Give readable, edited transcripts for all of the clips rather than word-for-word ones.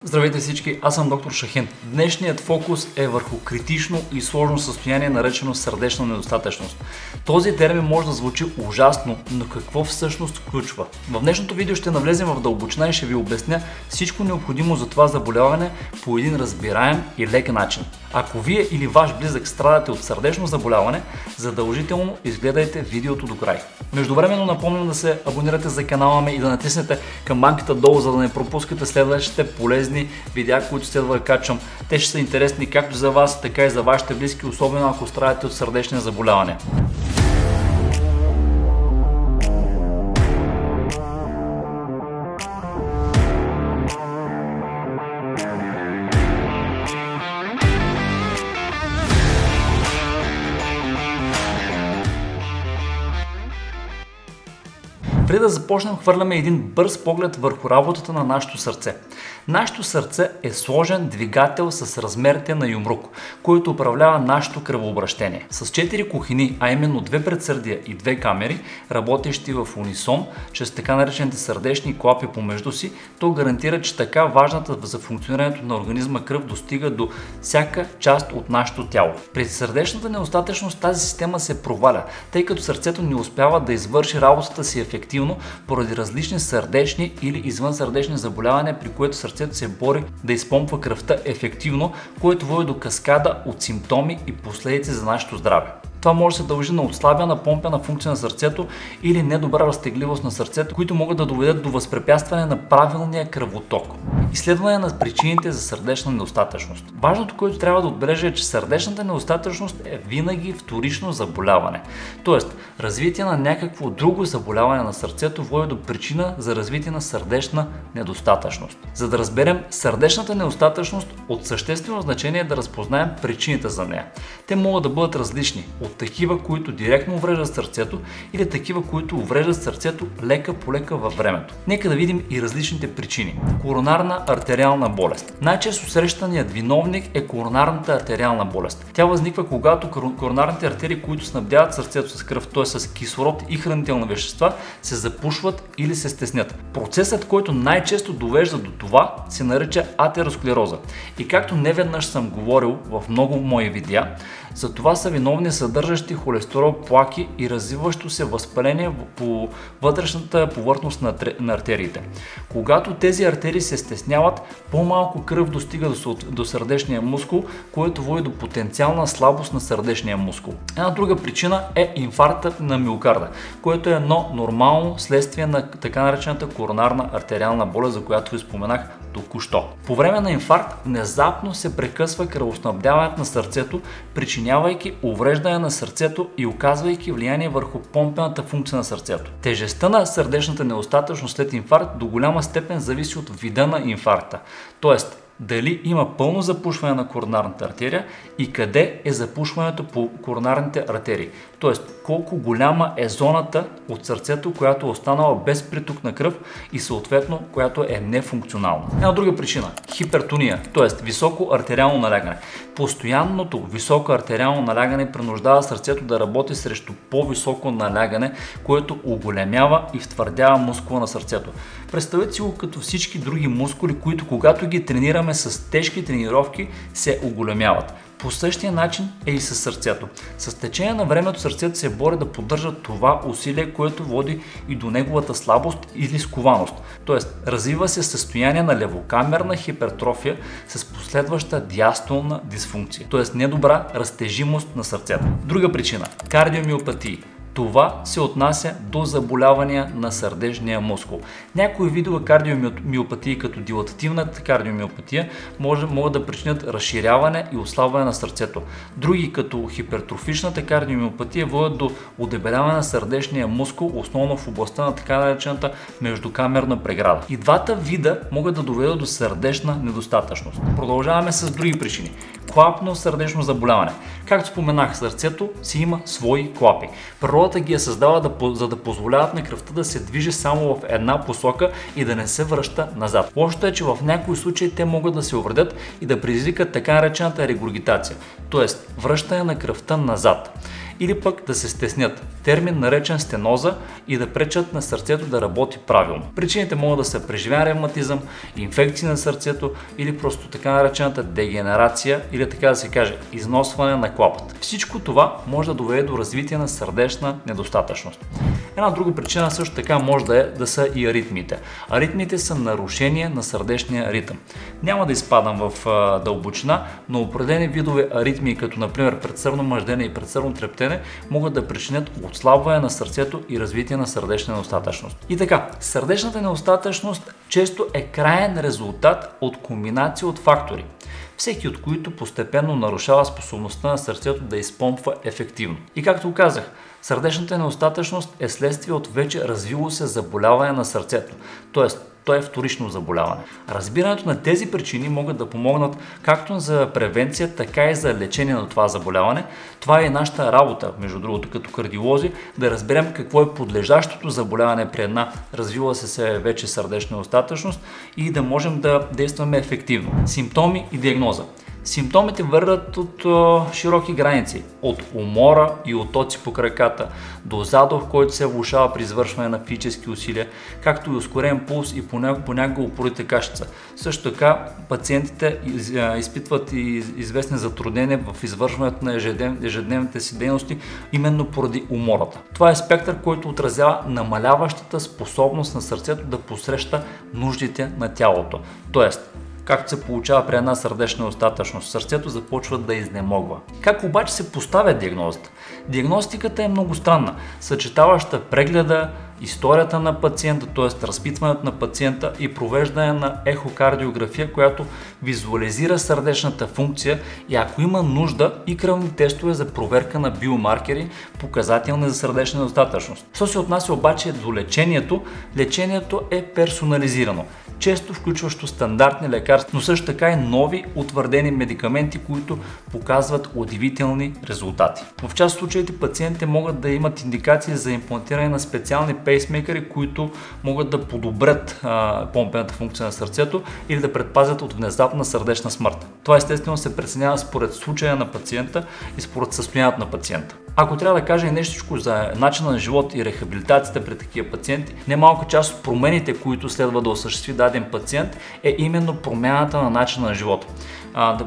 Здравейте всички, аз съм доктор Шахин. Днешният фокус е върху критично и сложно състояние, наречено сърдечна недостатъчност. Този термин може да звучи ужасно, но какво всъщност включва? В днешното видео ще навлезем в дълбочина и ще ви обясня всичко необходимо за това заболяване по един разбираем и лек начин. Ако вие или ваш близък страдате от сърдечно заболяване, задължително изгледайте видеото до край. Междувременно напомням да се абонирате за канала ми и да натиснете камбанката долу, за да не пропускате следващите полезни видеа, които следва да качвам. Те ще са интересни както за вас, така и за вашите близки, особено ако страдате от сърдечни заболявания. Преди да започнем, хвърляме един бърз поглед върху работата на нашето сърце. Нашето сърце е сложен двигател с размерите на юмрук, който управлява нашето кръвообращение. С 4 кухини, а именно 2 предсърдия и 2 камери, работещи в унисон, чрез така наречените сърдечни клапи помежду си, то гарантира, че така важната за функционирането на организма кръв достига до всяка част от нашето тяло. При сърдечната недостатъчност тази система се проваля, тъй като сърцето не успява да извърши работата си ефективно поради различни сърдечни или извънсърдечни заболявания, при което сърцето се бори да изпомпва кръвта ефективно, което води до каскада от симптоми и последици за нашето здраве. Това може да се дължи на отслабена помпена функция на сърцето или недобра разтегливост на сърцето, които могат да доведат до възпрепятстване на правилния кръвоток. Изследване на причините за сърдечна недостатъчност. Важното, което трябва да отбележа, е, че сърдечната недостатъчност е винаги вторично заболяване. Тоест, развитие на някакво друго заболяване на сърцето води до причина за развитие на сърдечна недостатъчност. За да разберем сърдечната недостатъчност, от съществено значение е да разпознаем причините за нея. Те могат да бъдат различни, от такива, които директно увреждат сърцето, или такива, които увреждат сърцето лека по лека във времето. Нека да видим и различните причини. Коронарна артериална болест. Най-често срещаният виновник е коронарната артериална болест. Тя възниква, когато коронарните артерии, които снабдяват сърцето с кръв, т.е. с кислород и хранителни вещества, се запушват или се стеснят. Процесът, който най-често довежда до това, се нарича атеросклероза. И както неведнъж съм говорил в много мои видеа, за това са виновни съдържащи холестерол, плаки и развиващо се възпаление по вътрешната повърхност на артериите. Когато тези артерии се стесняват, по-малко кръв достига до сърдечния мускул, което води до потенциална слабост на сърдечния мускул. Една друга причина е инфаркта на миокарда, което е едно нормално следствие на така наречената коронарна артериална болест, за която ви споменах току-що. По време на инфаркт внезапно се прекъсва кръвоснабдяването на сърцето, причинявайки увреждане на сърцето и оказвайки влияние върху помпената функция на сърцето. Тежестта на сърдечната недостатъчност след инфаркт до голяма степен зависи от вида на инфаркта. Тоест, дали има пълно запушване на коронарната артерия и къде е запушването по коронарните артерии. Тоест, колко голяма е зоната от сърцето, която е останала без приток на кръв и съответно, която е нефункционална. Една друга причина – хипертония, т.е. високо артериално налягане. Постоянното високо артериално налягане принуждава сърцето да работи срещу по-високо налягане, което оголемява и втвърдява мускула на сърцето. Представете си го като всички други мускули, които когато ги тренираме с тежки тренировки, се оголемяват. По същия начин е и със сърцето. С течение на времето сърцето се бори да поддържа това усилие, което води и до неговата слабост или скованост. Тоест, развива се състояние на левокамерна хипертрофия с последваща диастолна дисфункция. Тоест, недобра разтежимост на сърцето. Друга причина – кардиомиопатии. Това се отнася до заболявания на сърдечния мускул. Някои видове кардиомиопатии, като дилатативната кардиомиопатия, могат да причинят разширяване и ослабване на сърцето. Други, като хипертрофичната кардиомиопатия, водят до удебеляване на сърдечния мускул, основно в областта на така наречената междукамерна преграда. И двата вида могат да доведат до сърдечна недостатъчност. Продължаваме с други причини. Клапно сърдечно заболяване. Както споменах, сърцето си има свои клапи. Природата ги е създала за да позволяват на кръвта да се движи само в една посока и да не се връща назад. Лошото е, че в някои случаи те могат да се увредят и да предизвикат така наречената регургитация, т.е. връщане на кръвта назад. или пък да се стеснят, термин наречен стеноза, и да пречат на сърцето да работи правилно. Причините могат да са преживян ревматизъм, инфекции на сърцето или просто така наречената дегенерация, или така да се каже износване на клапата. Всичко това може да доведе до развитие на сърдечна недостатъчност. Една друга причина също така може да са и аритмиите. Аритмиите са нарушение на сърдечния ритъм. Няма да изпадам в дълбочина, но определени видове аритмии, като например предсърдно мъждене и предсърдно трептене, могат да причинят отслабване на сърцето и развитие на сърдечна недостатъчност. И така, сърдечната недостатъчност често е краен резултат от комбинация от фактори, всеки от които постепенно нарушава способността на сърцето да изпомпва ефективно. И както казах, сърдечната недостатъчност е следствие от вече развило се заболяване на сърцето, т.е. то е вторично заболяване. Разбирането на тези причини могат да помогнат както за превенция, така и за лечение на това заболяване. Това е нашата работа, между другото, като кардиолози, да разберем какво е подлежащото заболяване при една развила се вече сърдечна недостатъчност и да можем да действаме ефективно. Симптоми и диагноза. Симптомите вървят от широки граници, от умора и отоци по краката, до задух, който се влошава при извършване на физически усилия, както и ускорен пулс и понякога упорита кашлица. Също така пациентите изпитват и известни затруднения в извършването на ежедневните си дейности, именно поради умората. Това е спектър, който отразява намаляващата способност на сърцето да посреща нуждите на тялото. Тоест, както се получава при една сърдечна недостатъчност, сърцето започва да изнемогва. Как обаче се поставя диагнозата? Диагностиката е много странна, съчетаваща прегледа, историята на пациента, т.е. разпитването на пациента и провеждане на ехокардиография, която визуализира сърдечната функция и ако има нужда и кръвни тестове за проверка на биомаркери, показателни за сърдечна недостатъчност. Що се отнася обаче до лечението, лечението е персонализирано, често включващо стандартни лекарства, но също така и нови утвърдени медикаменти, които показват удивителни резултати. В част от случаите пациентите могат да имат индикации за имплантиране на специални пейсмейкъри, които могат да подобрят помпената функция на сърцето или да предпазят от внезапна сърдечна смърт. Това естествено се преценява според случая на пациента и според състоянието на пациента. Ако трябва да кажа и нещо за начина на живот и рехабилитацията при такива пациенти, немалка част от промените, които следва да осъществи даден пациент, е именно промяната на начина на живот.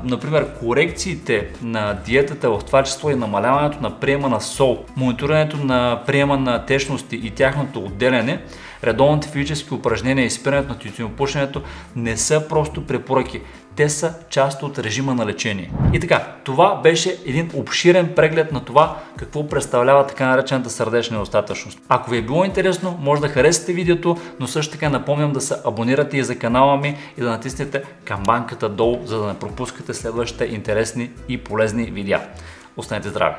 Например, корекциите на диетата, в това число и намаляването на приема на сол, мониторирането на приема на течности и тяхното отделяне, редовните физически упражнения и спирането на тютюнопушенето не са просто препоръки. Те са част от режима на лечение. И така, това беше един обширен преглед на това какво представлява така наречената сърдечна недостатъчност. Ако ви е било интересно, може да харесате видеото, но също така напомням да се абонирате и за канала ми и да натиснете камбанката долу, за да не пропускате следващите интересни и полезни видеа. Останете здрави!